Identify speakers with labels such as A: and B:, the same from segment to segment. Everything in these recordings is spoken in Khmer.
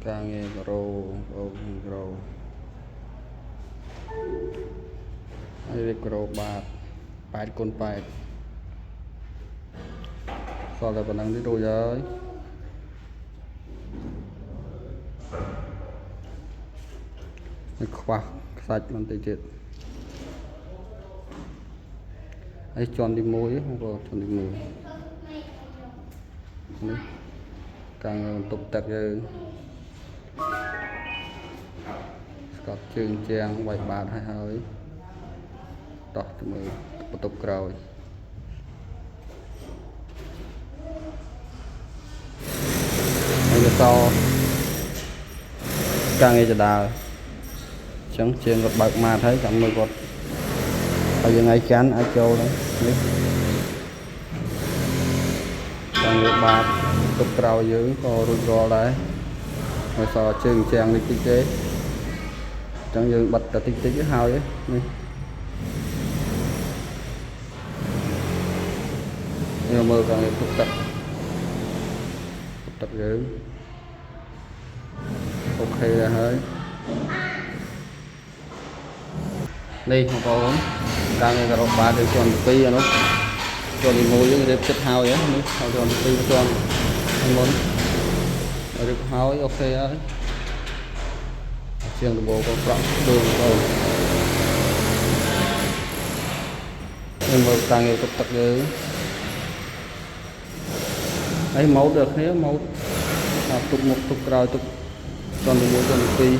A: ការងារក្រូអូក្រូហើយវាក្រូបាត8x8សល់តែប៉ុណ្ណឹងទៀតរួចហើយនេះខ្វះខ្សាច់បន្តិចទៀតហើយជាន់ទី1ហ្នឹងក៏ជាន់ទី1នេះកាំងបន្ទប់ទឹកយើងស្កប់ជើងជាងវាយបាតហើយតោះទៅមើលបន្ទប់ក្រោយហើយទៅកាំងឯចដាលអញ្ចឹងជាងគាត់បើកម៉ាតហើយចាំមើលគាត់ហើយយើងថ្ងៃច័ន្ទអាចចូលនេះកាំងវាបាតទុកក្រោយយើងក៏រួចរាល់ដែរហើយសល់ជើងជាងនេះតិចទេអញ្ចឹងយើងបិទតែតិចតិចហើយនេះយើងមើលកាំងវាទុកទឹកយើងអូខេដែរហើយនេះបងប្អូនកាំងវាការ៉ុតបាតទៅជាន់ទី2អានោះជាន់ទី1យើងរៀបចិត្តហើយនេះហើយជាន់ទី2ជាន់មុនរៀបហើយអូខេហើយជាងដបក៏ប្រក់ដួងបងយើងមើលកាំងវាទុកទឹកយើងហើយម៉ូតដល់គ្នាម៉ូតទុកមុខទុកក្រោយទុកជាន់ទី1ជាន់ទី2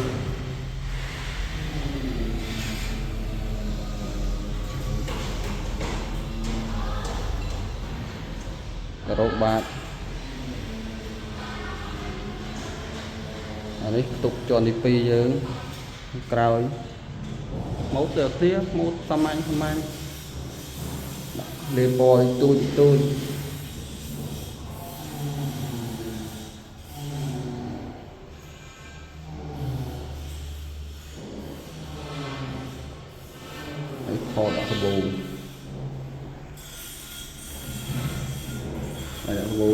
A: ការ៉ូបាតអានេះទុកជាន់ទី2យើងក្រោយម៉ូតដល់គ្នាម៉ូតសាមញ្ញលេបពណ៌ទូចហើយខដាក់សាប៊ូហើយដាក់សាប៊ូ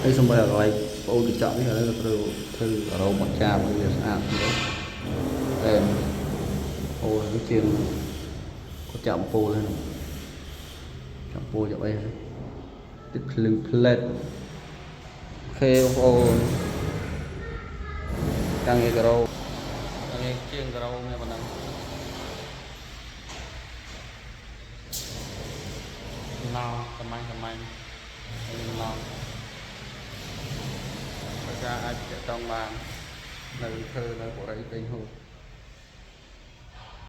A: ហើយសម្រាប់កន្លែងប្អូនកញ្ចក់នេះឥឡូវត្រូវធ្វើអារ៉ូបាត់ចាបឲ្យវាស្អាតតែអូនេះជាងគាត់ចាក់អំពូលហើយចាក់អំពូលចាប់អីហើយទឹកភ្លឺផ្លេតអូខេបងប្អូនកាំងឯការ៉ូកាំងឯជាងការ៉ូមានប៉ុណ្ណឹងឡោសាមញ្ញហើយឡោការអាចតាក់ទងបាននៅធ្វើនៅបរិយាពេញហូប